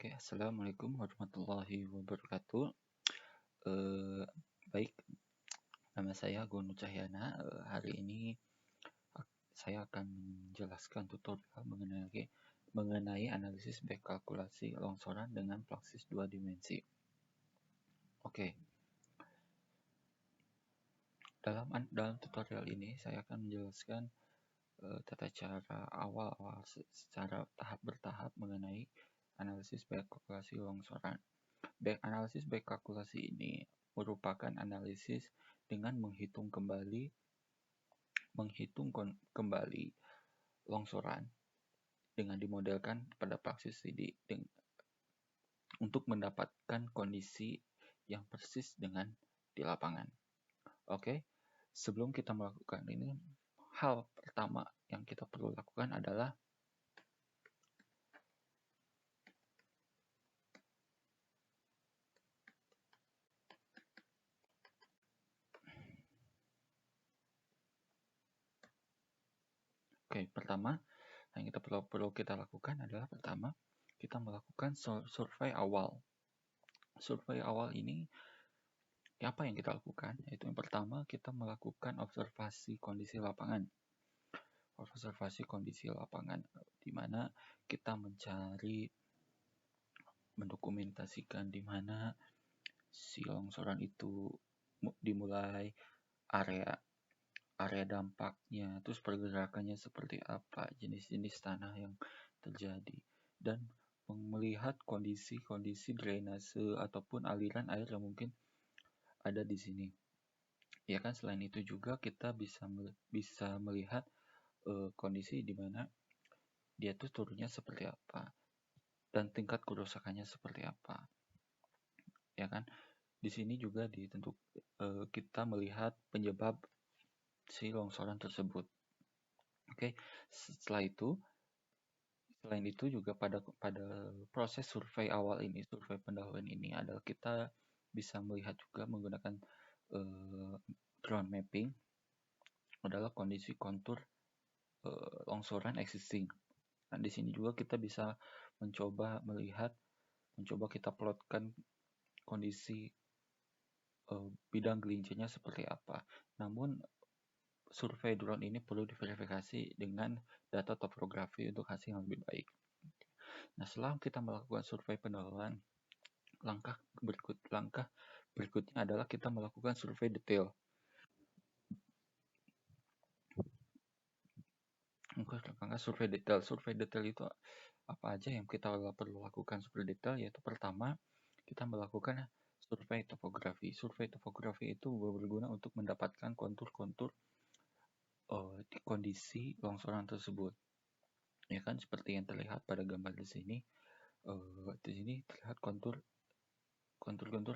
Oke, assalamualaikum warahmatullahi wabarakatuh. Eh, Baik, nama saya Gunu Cahyana. Hari ini saya akan menjelaskan tutorial mengenai analisis back kalkulasi longsoran dengan praksis 2 dimensi. Oke, dalam tutorial ini saya akan menjelaskan tata cara awal secara tahap bertahap mengenai analisis back kalkulasi longsoran. Analisis back kalkulasi ini merupakan analisis dengan menghitung kembali longsoran dengan dimodelkan pada praksis 3D untuk mendapatkan kondisi yang persis dengan di lapangan. Oke, sebelum kita melakukan ini, hal pertama yang kita perlu lakukan adalah pertama yang kita perlu kita lakukan adalah pertama kita melakukan survei awal. Survei awal ini apa yang kita lakukan? Yaitu yang pertama kita melakukan observasi kondisi lapangan. Observasi kondisi lapangan di mana kita mendokumentasikan di mana si longsoran itu dimulai, area dampaknya, terus pergerakannya seperti apa, jenis-jenis tanah yang terjadi, dan melihat kondisi drainase ataupun aliran air yang mungkin ada di sini. Ya kan, selain itu juga kita bisa melihat kondisi di mana dia tuh turunnya seperti apa dan tingkat kerusakannya seperti apa. Ya kan? Di sini juga kita melihat penyebab si longsoran tersebut. Oke, selain itu juga pada proses survei awal ini, survei pendahuluan ini adalah kita bisa melihat juga menggunakan ground mapping adalah kondisi kontur longsoran existing. Nah, di sini juga kita bisa mencoba kita plotkan kondisi bidang gelincirnya seperti apa. Namun survei drone ini perlu diverifikasi dengan data topografi untuk hasil yang lebih baik. Nah, setelah kita melakukan survei pendahuluan, langkah berikutnya adalah kita melakukan survei detail. Survei detail itu apa aja yang kita perlu lakukan survei detail, yaitu pertama kita melakukan survei topografi. Survei topografi itu berguna untuk mendapatkan kontur-kontur di kondisi longsoran tersebut. Ya kan, seperti yang terlihat pada gambar di sini. Di sini terlihat kontur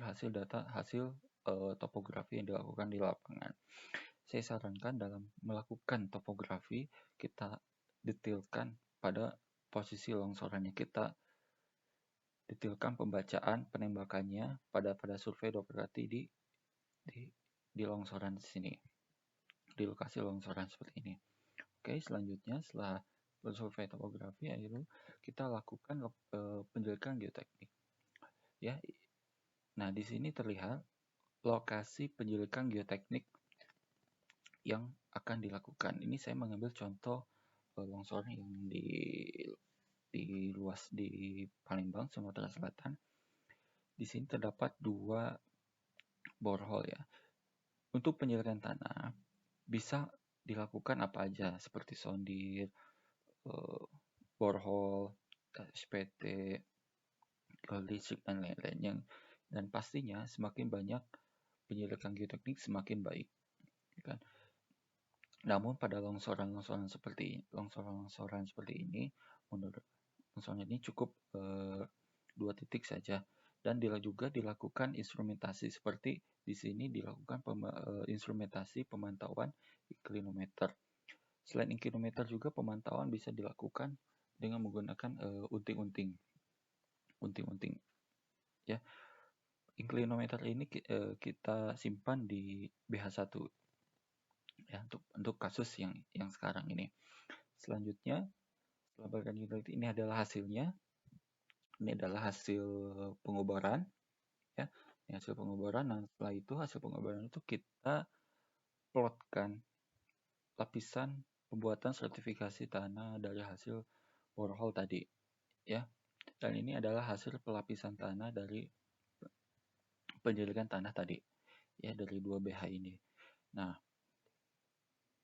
hasil topografi yang dilakukan di lapangan. Saya sarankan dalam melakukan topografi kita detailkan pada posisi longsorannya, kita detailkan pembacaan penembakannya pada survei topografi di longsoran di sini, di lokasi longsoran seperti ini. Oke, selanjutnya setelah survei topografi, akhirnya kita lakukan penjelikan geoteknik. Ya, nah di sini terlihat lokasi penjelikan geoteknik yang akan dilakukan. Ini saya mengambil contoh longsoran yang di Palembang, Sumatera Selatan. Di sini terdapat 2 borehole ya. Untuk penyiraman tanah bisa dilakukan apa aja seperti sondir, borehole, SPT, listrik dan lain-lain. Dan pastinya semakin banyak penyelidikan geoteknik semakin baik. Kan? Namun pada longsoran seperti ini, menurut longsoran ini cukup 2 titik saja, dan juga dilakukan instrumentasi seperti di sini dilakukan instrumentasi pemantauan inclinometer. Selain inclinometer juga pemantauan bisa dilakukan dengan menggunakan unting-unting. Ya, inclinometer ini kita simpan di BH1 ya untuk kasus yang sekarang ini. Selanjutnya, setelah ini adalah hasilnya. Ini adalah hasil pengoboran, ya. Ini hasil pengoboran. Nah, setelah itu hasil pengoboran itu kita plotkan lapisan pembuatan sertifikasi tanah dari hasil borehole tadi, ya. Dan ini adalah hasil pelapisan tanah dari penyelidikan tanah tadi, ya, dari 2 BH ini. Nah,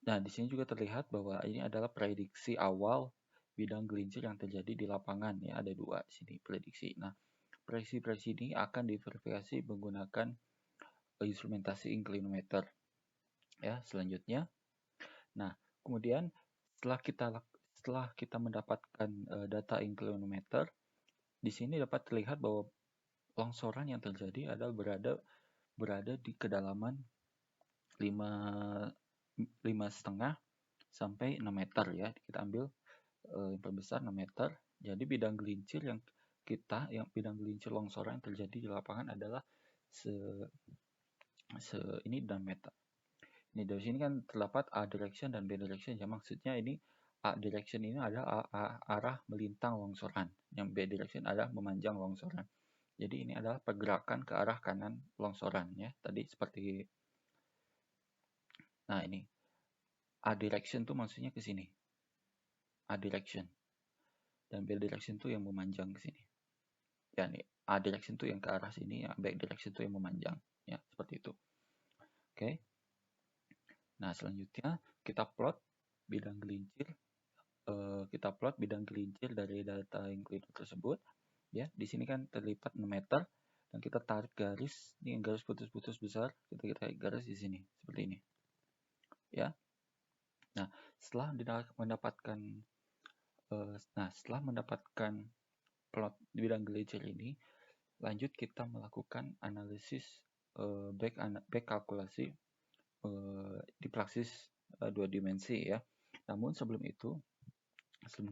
di sini juga terlihat bahwa ini adalah prediksi awal bidang gelincir yang terjadi di lapangan, ya. Ada 2 di sini prediksi. Nah, prediksi-prediksi ini akan diverifikasi menggunakan instrumentasi inclinometer, ya. Selanjutnya, nah, kemudian setelah kita mendapatkan data inclinometer, di sini dapat terlihat bahwa longsoran yang terjadi adalah berada di kedalaman 5,5 sampai 6 meter, ya. Kita ambil yang terbesar 6 meter. Jadi bidang gelincir bidang gelincir longsoran yang terjadi di lapangan adalah ini 6 meter. Ini dari sini kan terdapat A direction dan B direction, ya. Maksudnya ini A direction ini adalah arah melintang longsoran, yang B direction adalah memanjang longsoran. Jadi ini adalah pergerakan ke arah kanan longsoran, ya. Tadi seperti, nah, ini A direction tuh maksudnya ke sini, A direction, dan B direction tuh yang memanjang ke sini, ya. Nih A direction tuh yang ke arah sini, ya. B direction tuh yang memanjang, ya, seperti itu. Oke. Nah, selanjutnya kita plot bidang gelincir dari data inclinometer tersebut, ya. Di sini kan terlipat 6 meter, dan kita tarik garis, ini garis putus-putus besar, kita tarik garis di sini seperti ini, ya. Nah, setelah mendapatkan plot di bidang gelincir ini, lanjut kita melakukan analisis back kalkulasi di praksis 2 dimensi, ya. Namun sebelum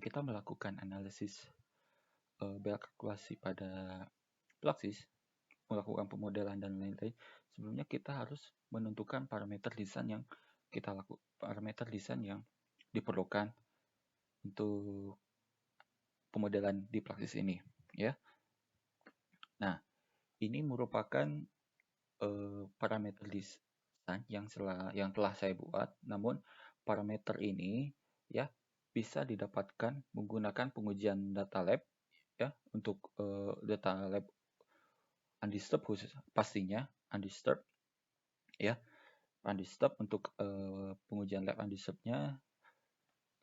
kita melakukan analisis back kalkulasi pada praksis, melakukan pemodelan dan lain-lain, sebelumnya kita harus menentukan parameter desain yang diperlukan untuk pemodelan di praksis ini, ya. Nah, ini merupakan parameter desain yang telah saya buat. Namun parameter ini, ya, bisa didapatkan menggunakan pengujian data lab, ya. Untuk data lab undisturbed khusus, pastinya undisturbed, ya. Undisturbed untuk pengujian lab undisturbednya,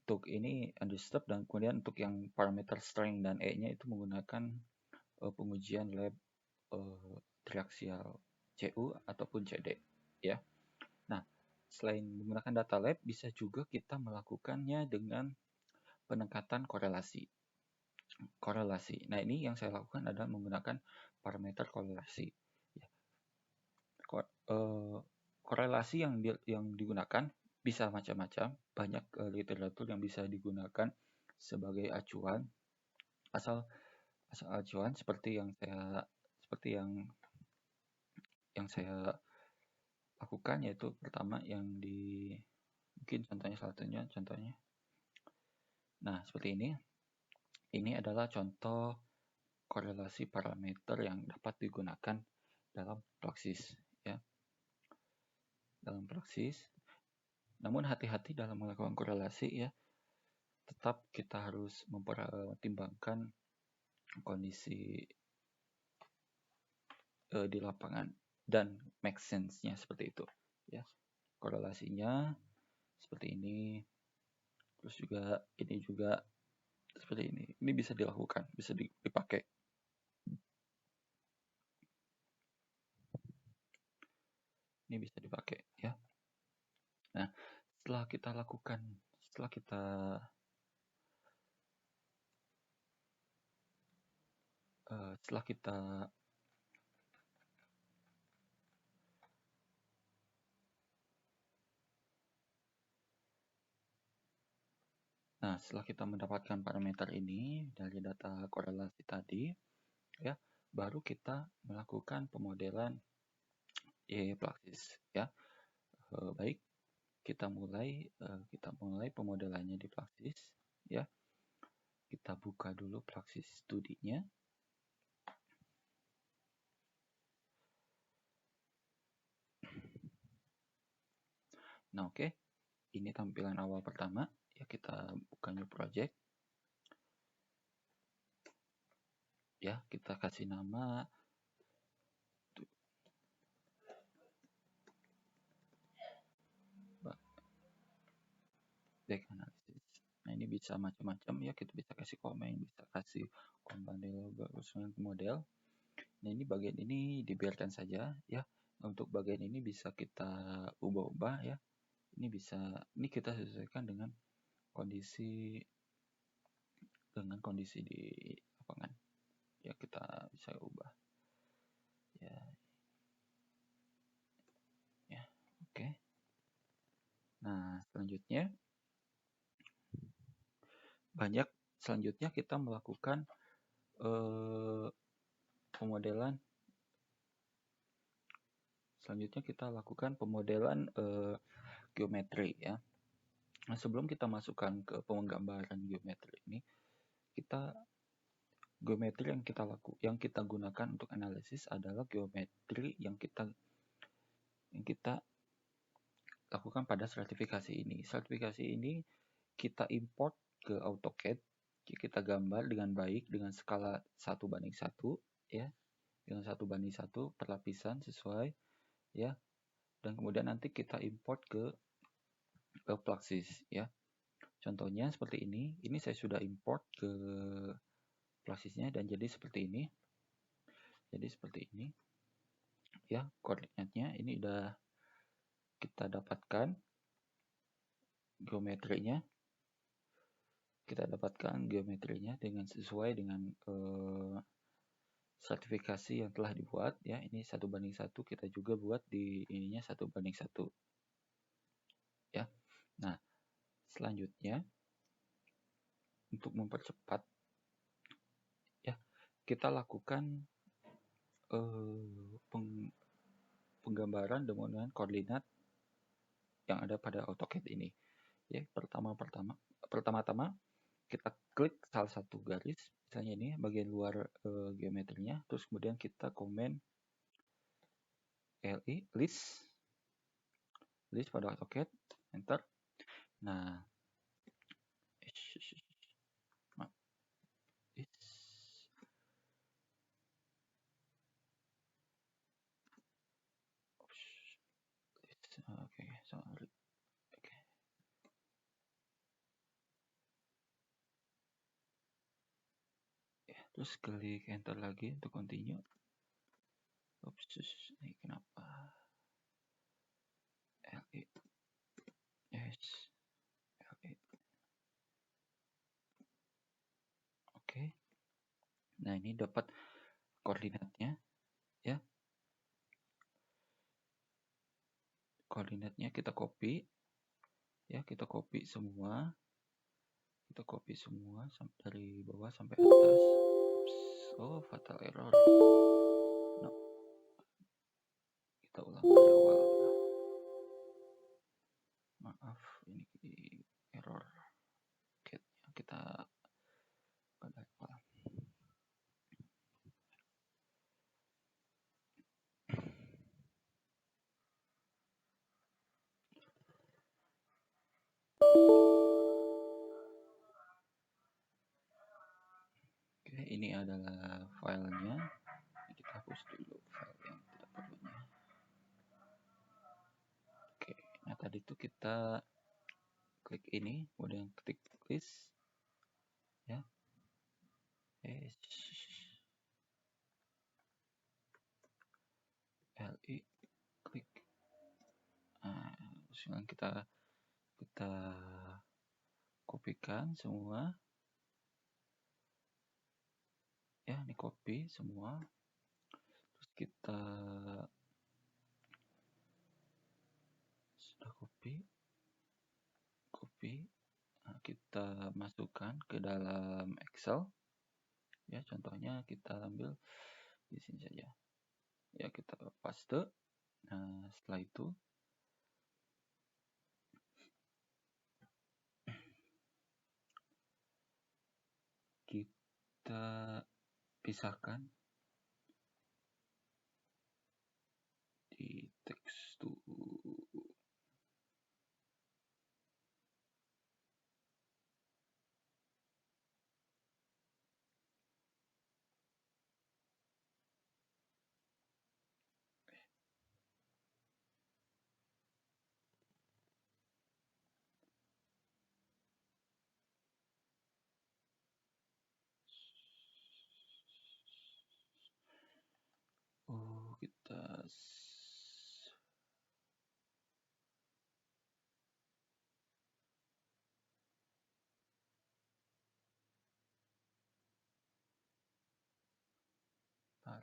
untuk ini undisturbed, dan kemudian untuk yang parameter strength dan E-nya itu menggunakan pengujian lab triaxial CU ataupun CD, ya. Nah, selain menggunakan data lab, bisa juga kita melakukannya dengan pendekatan korelasi. Nah, ini yang saya lakukan adalah menggunakan parameter korelasi. Korelasi yang digunakan bisa macam-macam, banyak literatur yang bisa digunakan sebagai acuan, asal acuan seperti yang saya lakukan, yaitu pertama yang mungkin contohnya. Nah, seperti ini. Ini adalah contoh korelasi parameter yang dapat digunakan dalam praksis, ya. Dalam praksis. Namun hati-hati dalam melakukan korelasi, ya. Tetap kita harus mempertimbangkan kondisi di lapangan dan make sense-nya seperti itu, ya. Korelasinya seperti ini, terus juga ini juga seperti ini. Ini bisa dilakukan, bisa dipakai. Ini bisa dipakai, ya. Nah, setelah kita mendapatkan parameter ini dari data korelasi tadi, ya, baru kita melakukan pemodelan praksis, ya. Baik, kita mulai pemodelannya di praksis, ya. Kita buka dulu praksis studinya, Nah, oke. Ini tampilan awal pertama. Ya, kita buka new project. Ya, kita kasih nama back analysis. Nah, ini bisa macam-macam ya, kita bisa kasih komen, bisa kasih company logo, model. Nah, ini bagian ini dibiarkan saja ya. Untuk bagian ini bisa kita ubah-ubah ya. Ini kita sesuaikan dengan kondisi di lapangan. Ya, kita bisa ubah. Ya. Ya, oke. Nah, selanjutnya kita melakukan pemodelan. Geometri ya. Nah, sebelum kita masukkan ke penggambaran geometri ini, geometri yang kita gunakan untuk analisis adalah geometri yang kita lakukan pada stratifikasi ini. Stratifikasi ini kita import ke AutoCAD, kita gambar dengan baik dengan skala 1:1 ya. Dengan 1:1 perlapisan sesuai ya. Dan kemudian nanti kita import ke Plaxis ya. Contohnya seperti ini. Ini saya sudah import ke Plaxisnya dan jadi seperti ini. Ya, koordinatnya ini udah kita dapatkan geometrinya. Dengan sesuai dengan sertifikasi yang telah dibuat ya. Ini 1:1, kita juga buat di ininya 1:1 ya. Nah, selanjutnya untuk mempercepat ya, kita lakukan penggambaran dengan koordinat yang ada pada AutoCAD ini ya. Pertama-tama kita klik salah satu garis, misalnya ini bagian luar geometrinya, terus kemudian kita komen list pada AutoCAD, enter. Nah, terus klik enter lagi untuk continue. Ini kenapa? Oke. Nah, ini dapat koordinatnya ya. Koordinatnya kita copy ya, kita copy semua dari bawah sampai atas. Oh, fatal error. No. Kita ulang dari awal. Maaf, ini error. Kita pada awal. Oke, ini adalah filenya. Kita hapus dulu file yang tidak perlunya. Oke, nah tadi itu kita klik ini, kemudian klik list ya. Klik. Nah, sekarang kita kopikan semua ya, ini copy semua, terus kita sudah copy, nah, kita masukkan ke dalam Excel ya. Contohnya kita ambil di sini saja ya, kita paste. Nah, setelah itu kita pisahkan di tekstur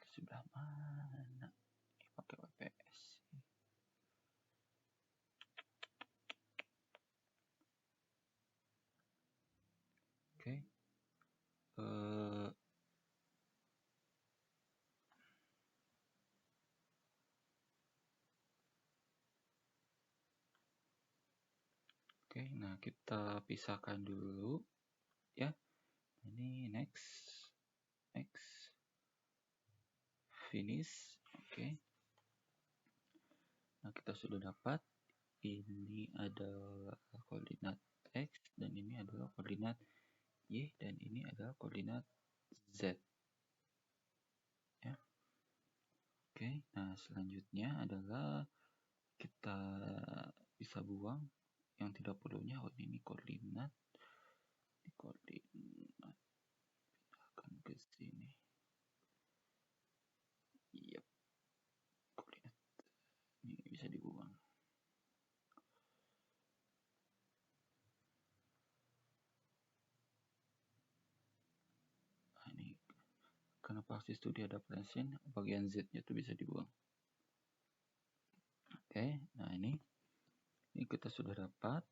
sebelah mana? Pakai WPS. Oke. Oke, nah kita pisahkan dulu ya. Ini next, finish. Oke. Nah, kita sudah dapat ini adalah koordinat X dan ini adalah koordinat Y dan ini adalah koordinat Z. Ya. Oke, nah selanjutnya adalah kita bisa buang yang tidak perlunya. Oh, ini koordinat pindahkan ke sini. Yap, koordinat ini bisa dibuang. Nah, ini karena praksis studi ada presin, bagian Z-nya itu bisa dibuang. Oke, nah ini kita sudah dapat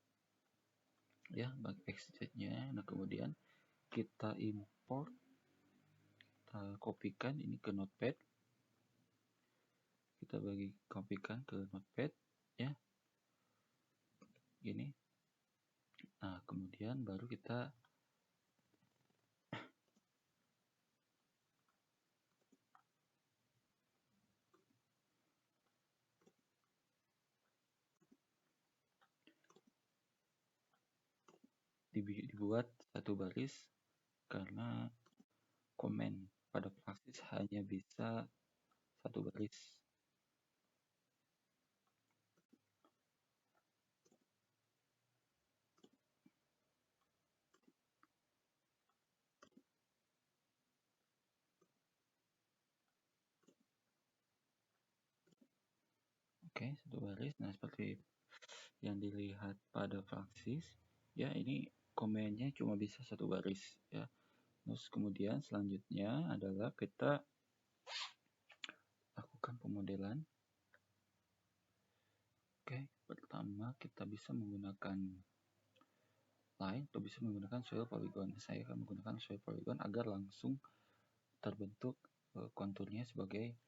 ya bagi XZ-nya. Nah, kemudian kita import, kita kopikan ini ke Notepad. Kita kopikan ke Notepad ya. Gini. Nah, kemudian baru kita dibuat satu baris karena komen pada praksis hanya bisa satu baris. Oke, satu baris. Nah, seperti yang dilihat pada praksis ya, ini komennya cuma bisa satu baris ya. Terus kemudian selanjutnya adalah kita lakukan pemodelan. Oke, pertama kita bisa menggunakan line atau bisa menggunakan soil polygon. Saya akan menggunakan soil polygon agar langsung terbentuk konturnya sebagai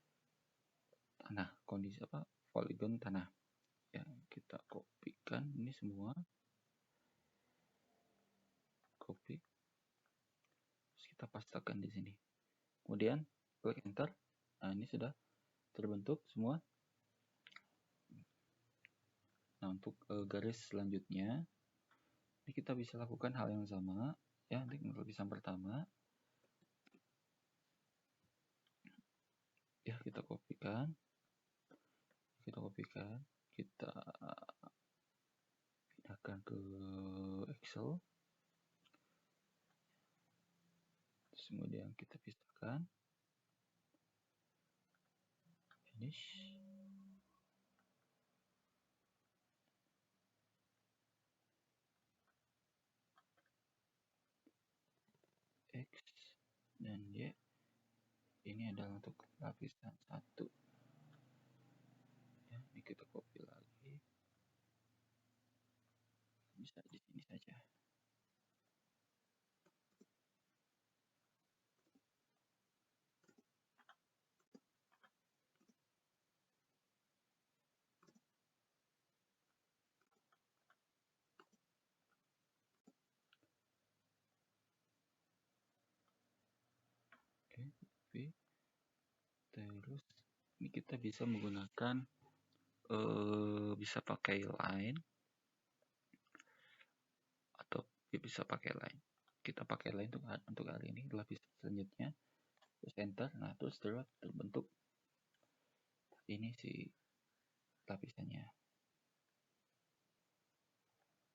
tanah, kondisi polygon tanah. Ya, kita kopikan ini semua. Copy. Terus kita pastekan di sini. Kemudian klik enter. Nah, ini sudah terbentuk semua. Nah, untuk garis selanjutnya ini kita bisa lakukan hal yang sama ya. Untuk lapisan pertama ya, kita kopikan, kita pindahkan ke Excel. Terus kemudian kita pisahkan, finish. X dan Y ini adalah untuk lapisan 1 ya. Ini kita copy lagi, bisa di sini saja. Oke, copy. Terus ini kita bisa menggunakan bisa pakai line atau bisa pakai line. Kita pakai line untuk hari ini, lapisan selanjutnya. Terus enter. Nah, terus terbentuk ini si lapisannya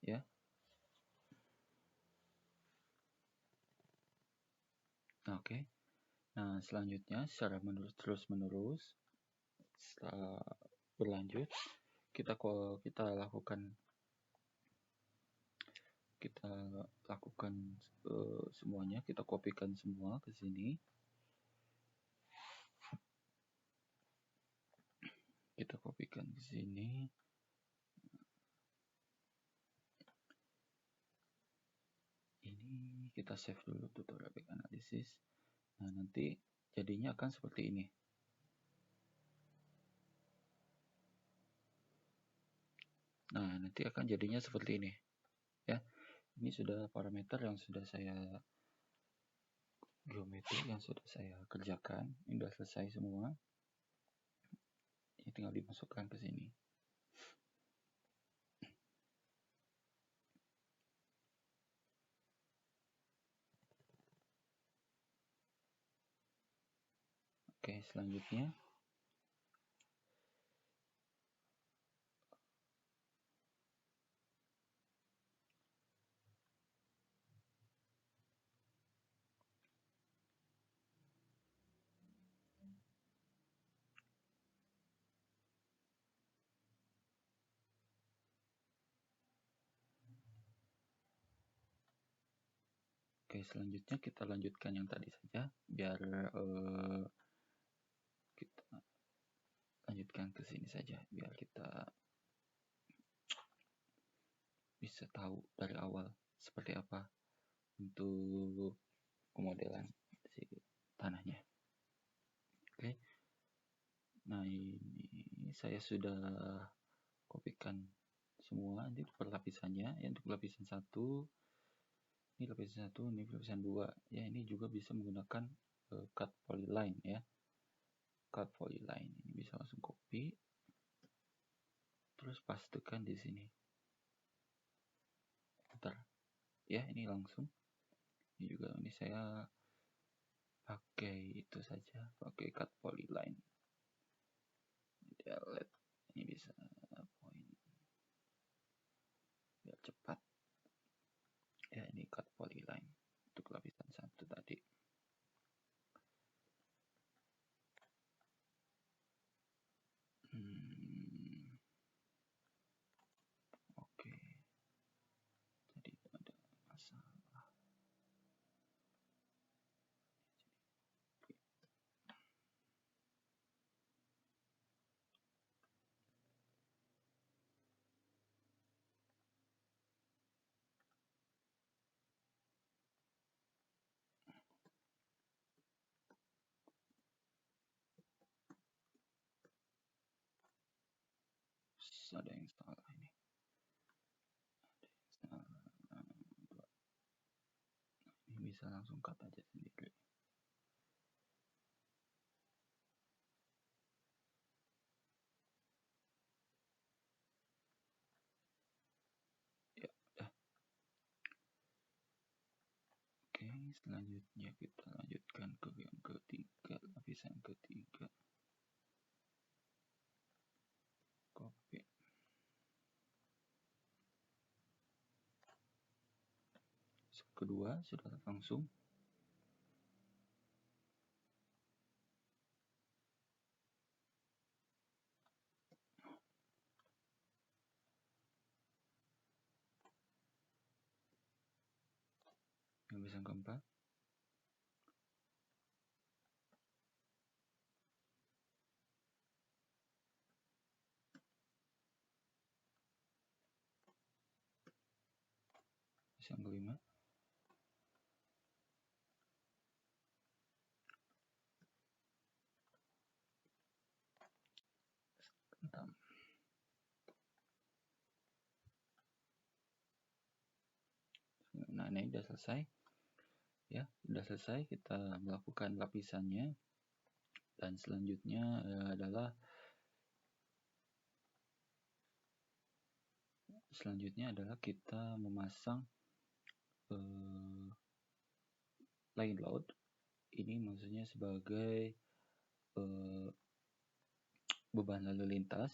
ya. Nah, oke. Nah, selanjutnya secara terus menerus setelah berlanjut kita lakukan semuanya, kita kopikan semua ke sini. sini. Ini kita save dulu tutorial back analysis. Nah, nanti jadinya akan seperti ini. Nah, nanti akan jadinya seperti ini. Ya, ini sudah parameter yang sudah saya geometri yang sudah saya kerjakan. Ini sudah selesai semua. Ini tinggal dimasukkan ke sini. Oke, selanjutnya kita lanjutkan yang tadi saja biar kita lanjutkan ke sini saja biar kita bisa tahu dari awal seperti apa untuk pemodelan si tanahnya. Oke. Nah, ini saya sudah kopikan semua untuk perlapisannya. Ya, untuk lapisan 1 ini lapisan 1, ini lapisan 2. Ya, ini juga bisa menggunakan cut polyline ya. Cut polyline ini bisa langsung copy terus pastekan di sini. Bentar. Ya, ini langsung. Ini juga ini saya pakai itu saja, pakai cut polyline. Delete. Ini bisa point biar cepat. Ya, ini cut polyline untuk lapisan 1 tadi. Oke. Tadi ada masalah. Ada yang salah ini. Ini bisa langsung cut aja sendiri. Ya, udah. Oke, selanjutnya kita lanjutkan ke yang ketiga, lapisan ketiga. Copy. Kedua sudah langsung. Lapisan keempat. Lapisan kelima. Enam. Nah, ini sudah selesai. Ya, sudah selesai kita melakukan lapisannya. Dan selanjutnya adalah kita memasang line load. Ini maksudnya sebagai beban lalu lintas.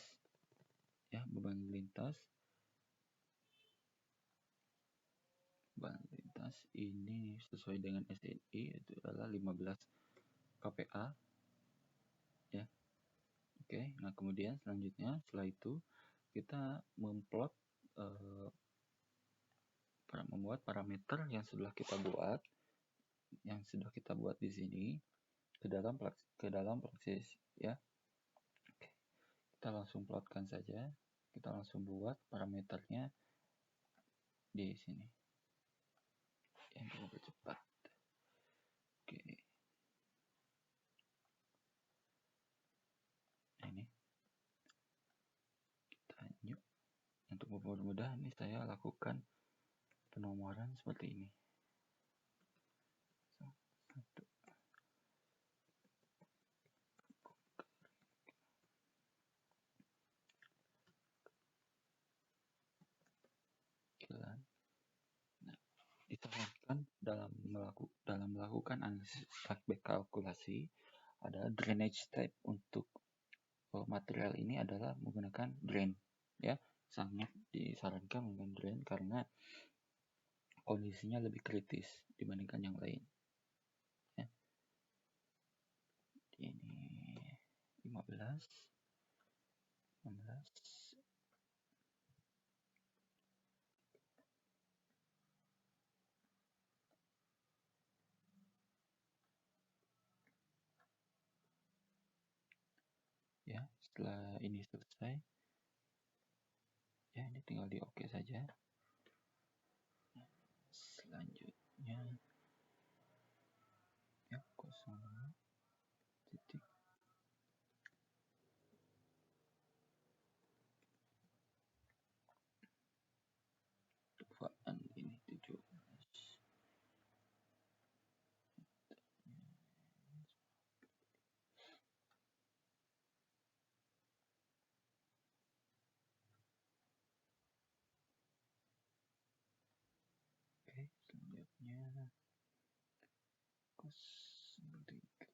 Ya, beban lalu lintas. Beban lalu lintas ini sesuai dengan SNI itu adalah 15 kPa. Ya. Oke, nah kemudian selanjutnya setelah itu kita memplot membuat parameter yang sudah kita buat di sini ke dalam proses ya. Oke. kita langsung plotkan saja, kita langsung buat parameternya di sini yang lebih cepat. Oke, nah ini kita new. Untuk mempermudah ini saya lakukan penomoran seperti ini. Satu. Nah, disarankan dalam melakukan analisis aspek kalkulasi ada drainage type. Untuk material ini adalah menggunakan drain, ya. Sangat disarankan menggunakan drain karena kondisinya lebih kritis dibandingkan yang lain, ya. Ini 15 16. Ya, setelah ini selesai, ya, ini tinggal di oke saja. Selanjutnya ya 0 titik tufaan ini 17. Oke, selanjutnya 03.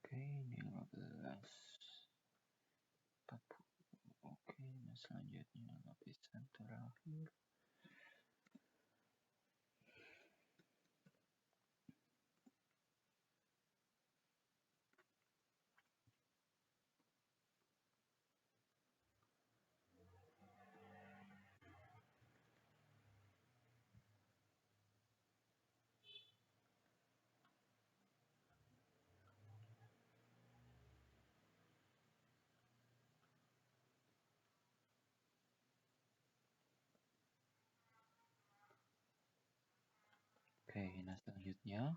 Oke, ini 15 40. Oke, nah selanjutnya lapisan terakhir. Oke, nah selanjutnya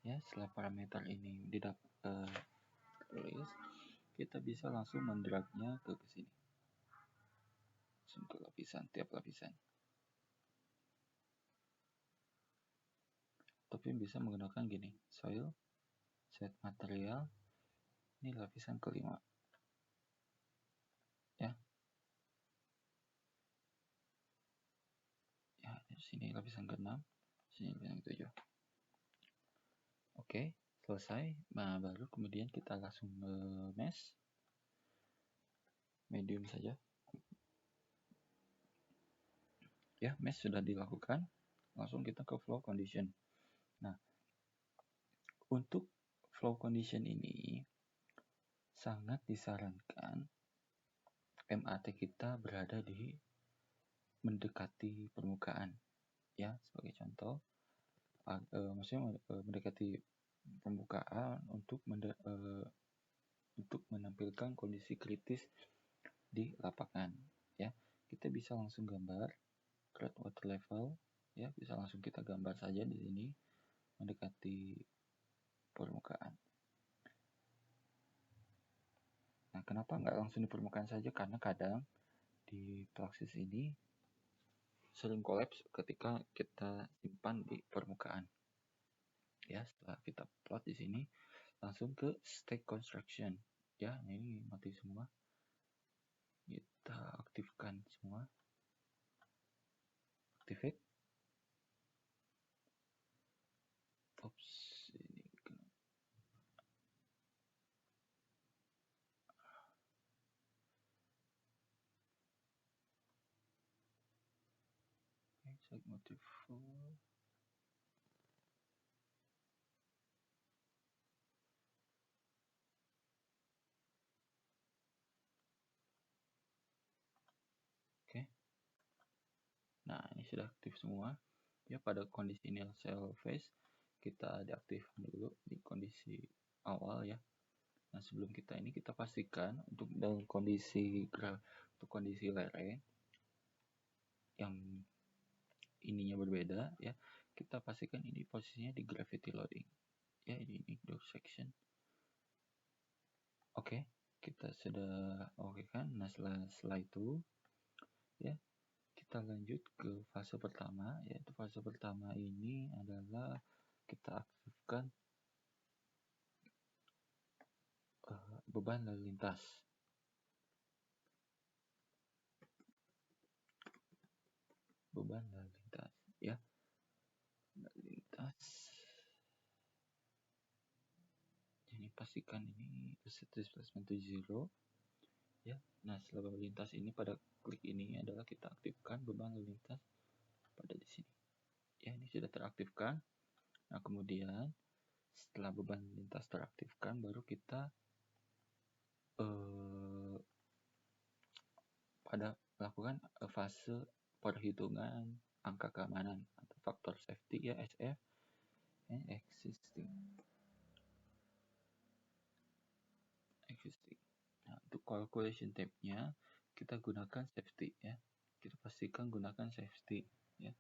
ya, setelah parameter ini tulis, kita bisa langsung mendragnya ke sini, langsung ke lapisan, tiap lapisan. Tapi bisa menggunakan gini, soil, set material, ini lapisan kelima, ya. Ya, sini lapisan ke-6, sini lapisan ke-7. Oke, selesai. Nah, baru kemudian kita langsung mesh. Medium saja. Ya, mesh sudah dilakukan. Langsung kita ke flow condition. Nah, untuk flow condition ini sangat disarankan MAT kita berada di mendekati permukaan. Ya, sebagai contoh, maksudnya mendekati permukaan untuk menampilkan kondisi kritis di lapangan. Ya, kita bisa langsung gambar groundwater level. Ya, bisa langsung kita gambar saja di sini mendekati permukaan. Nah, kenapa nggak langsung di permukaan saja? Karena kadang di Plaxis ini sering kolaps ketika kita simpan di permukaan. Ya, setelah kita plot di sini, langsung ke stake construction. Ya, ini mati semua. Kita aktifkan semua. Activate. Oops, ini kena. Check motif full. Oke. Nah, ini sudah aktif semua. Ya, pada kondisi initial cell phase kita deaktifkan dulu di kondisi awal ya. Nah, sebelum kita pastikan untuk dalam kondisi lereng yang ininya berbeda ya, kita pastikan ini posisinya di gravity loading ya, ini door section. Oke, kita sudah oke kan. Nah, setelah itu ya, kita lanjut ke fase pertama, yaitu fase pertama ini adalah kita aktifkan beban lalu lintas. Beban lalu lintas ya, lalu lintas. Jadi pastikan ini set displacement to 0 ya. Nah, setelah lalu lintas ini, pada klik ini adalah kita aktifkan beban lalu lintas pada di sini ya. Ini sudah teraktifkan. Nah, kemudian setelah beban lintas teraktifkan, baru kita pada melakukan fase perhitungan angka keamanan atau faktor safety ya, SF and existing. Nah, untuk calculation tab-nya kita gunakan safety ya. Kita pastikan gunakan safety ya.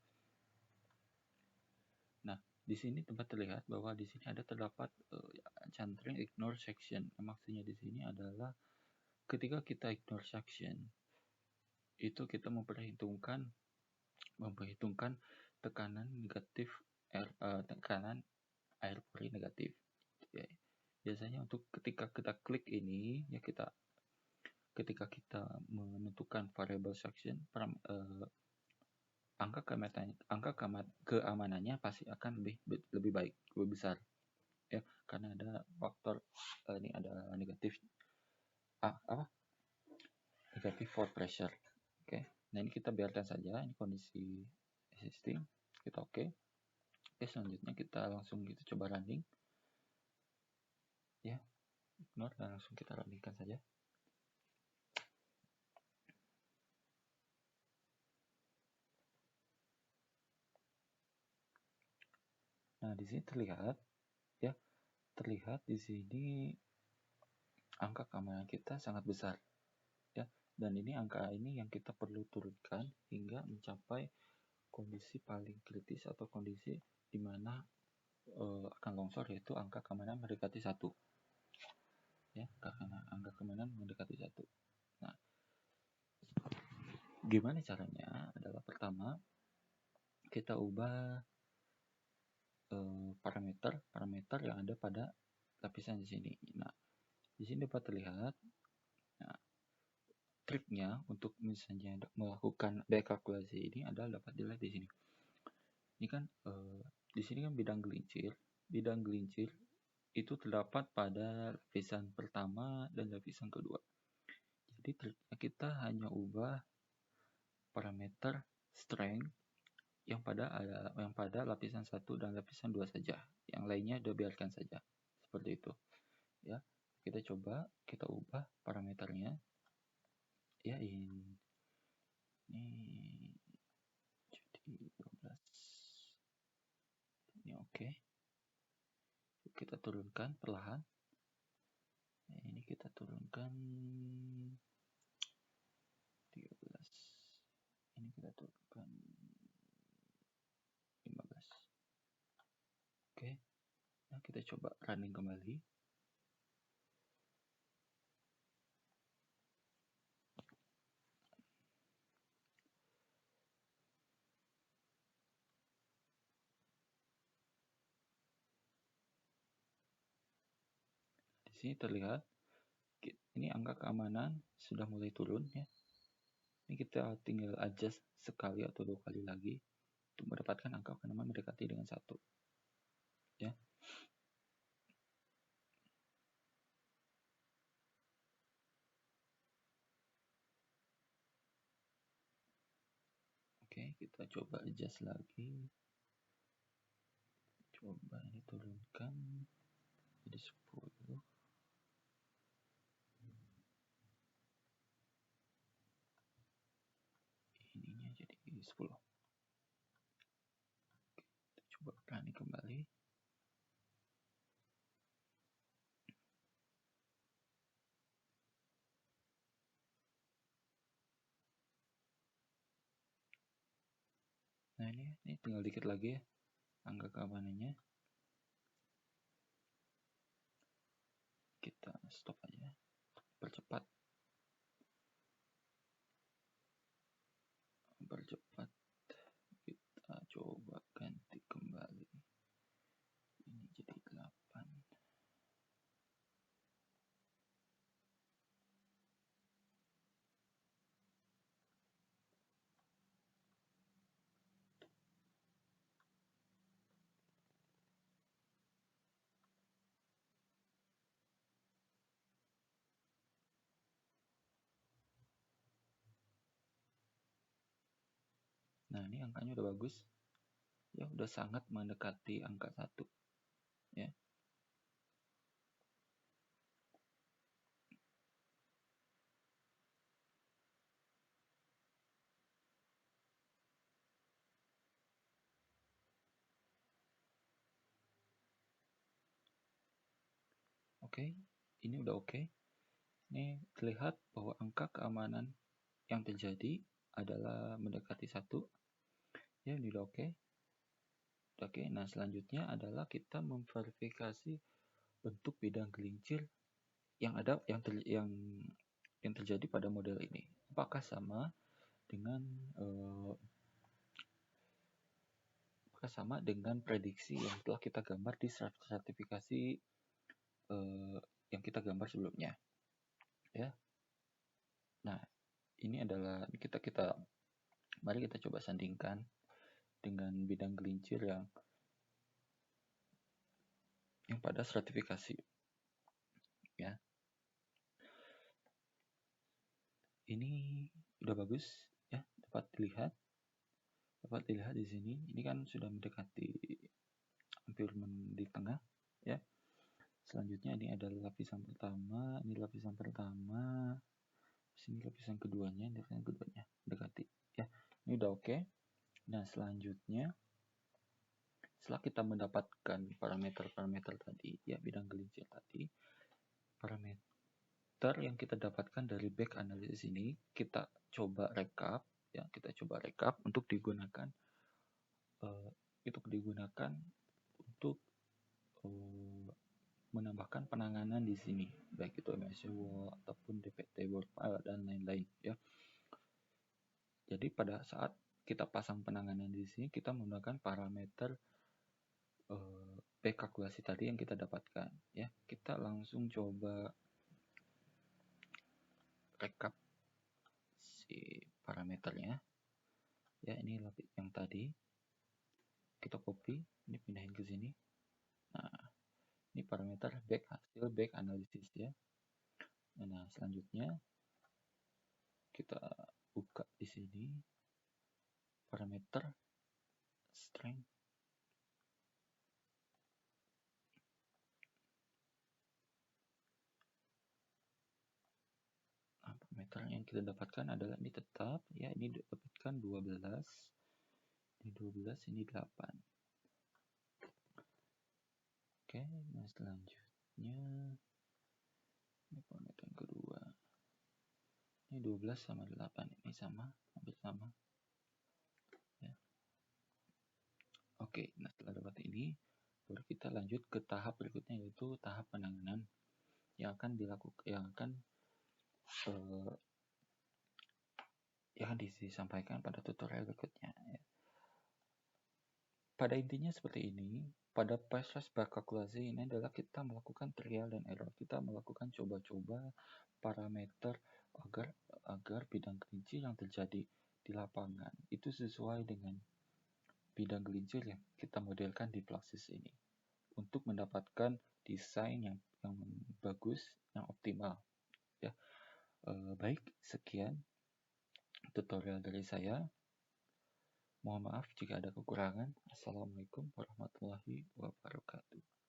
Nah, di sini tempat terlihat bahwa di sini terdapat centering ignore section. Maksudnya di sini adalah ketika kita ignore section itu kita memperhitungkan tekanan negatif tekanan air pori negatif ya. Biasanya untuk ketika kita klik ini ya, ketika kita menentukan variable section, angka keamanannya pasti akan lebih baik, lebih besar ya, karena ada faktor ini ada negatif negatif for pressure. Oke. Nah, ini kita biarkan saja, ini kondisi existing, kita oke. Selanjutnya kita langsung coba running ya, ignore dan langsung kita runningkan saja. Nah, di sini terlihat di sini angka keamanan kita sangat besar ya, dan ini angka ini yang kita perlu turunkan hingga mencapai kondisi paling kritis atau kondisi di mana akan longsor, yaitu angka keamanan mendekati 1 ya, karena angka keamanan mendekati 1. Nah, gimana caranya adalah pertama kita ubah parameter yang ada pada lapisan di sini. Nah, di sini dapat terlihat. Nah, triknya untuk misalnya melakukan dekalkulasi ini adalah dapat dilihat di sini. Ini kan di sini kan bidang gelincir. Bidang gelincir itu terdapat pada lapisan pertama dan lapisan kedua. Jadi kita hanya ubah parameter strength yang pada lapisan 1 dan lapisan 2 saja. Yang lainnya udah biarkan saja. Seperti itu. Ya. Kita coba kita ubah parameternya. Ya, ini jadi 12. Ini oke. Kita turunkan perlahan. Nah, ini kita turunkan 13. Ini kita turunkan 15. Oke. Nah, kita coba running kembali. Di sini terlihat ini angka keamanan sudah mulai turun ya. Ini kita tinggal adjust sekali atau 2 kali lagi untuk mendapatkan angka keamanan mendekati dengan 1. Ya. Oke, kita coba adjust lagi. Coba ini turunkan jadi 10. Ininya jadi 10. Kita coba running kembali. Nah, ini tinggal dikit lagi ya angka keamanannya. Kita stop aja. Percepat. Kita coba ganti kembali. Ini jadi 8. Nah, ini angkanya udah bagus. Ya, udah sangat mendekati angka 1. Ya. Oke, ini udah oke. Ini terlihat bahwa angka keamanan yang terjadi adalah mendekati 1. Ya, ini udah oke. Oke, nah selanjutnya adalah kita memverifikasi bentuk bidang gelincir yang terjadi pada model ini. Apakah sama dengan prediksi yang telah kita gambar di sertifikasi yang kita gambar sebelumnya. Ya. Nah, ini adalah mari kita coba sandingkan dengan bidang gelincir yang pada stratifikasi. Ya. Ini udah bagus ya, dapat dilihat di sini. Ini kan sudah mendekati hampir di tengah ya. Selanjutnya ini adalah lapisan pertama, ini lapisan pertama, sini lapisan keduanya, mendekati ya. Ini udah oke. Nah, selanjutnya setelah kita mendapatkan parameter-parameter tadi ya, bidang gelincir tadi, parameter yang kita dapatkan dari back analysis ini kita coba rekap ya, untuk digunakan untuk menambahkan penanganan di sini, baik itu MSC Wall ataupun DPT Wall dan lain-lain ya. Jadi pada saat kita pasang penanganan di sini, kita menggunakan parameter back kalkulasi tadi yang kita dapatkan ya. Kita langsung coba rekap si parameternya ya. Ini yang tadi kita copy, ini pindahin ke sini. Nah, ini parameter hasil back analysis ya. Nah, selanjutnya kita buka di sini parameter strength. Nah, parameter yang kita dapatkan adalah ini tetap ya, ini dapatkan 12, ini 12, ini 8. Oke, nah selanjutnya ini parameter yang kedua. Ini 12 sama 8, ini sama, hampir sama. Ya. Oke, nah setelah dapat ini, baru kita lanjut ke tahap berikutnya, yaitu tahap penanganan yang akan disampaikan pada tutorial berikutnya. Ya. Pada intinya seperti ini, pada proses berkalkulasi ini adalah kita melakukan trial dan error. Kita melakukan coba-coba parameter agar bidang kelinci yang terjadi di lapangan itu sesuai dengan bidang gelincir yang kita modelkan di Plaxis ini untuk mendapatkan desain yang bagus, yang optimal. Ya, baik, sekian tutorial dari saya. Mohon maaf jika ada kekurangan. Assalamualaikum warahmatullahi wabarakatuh.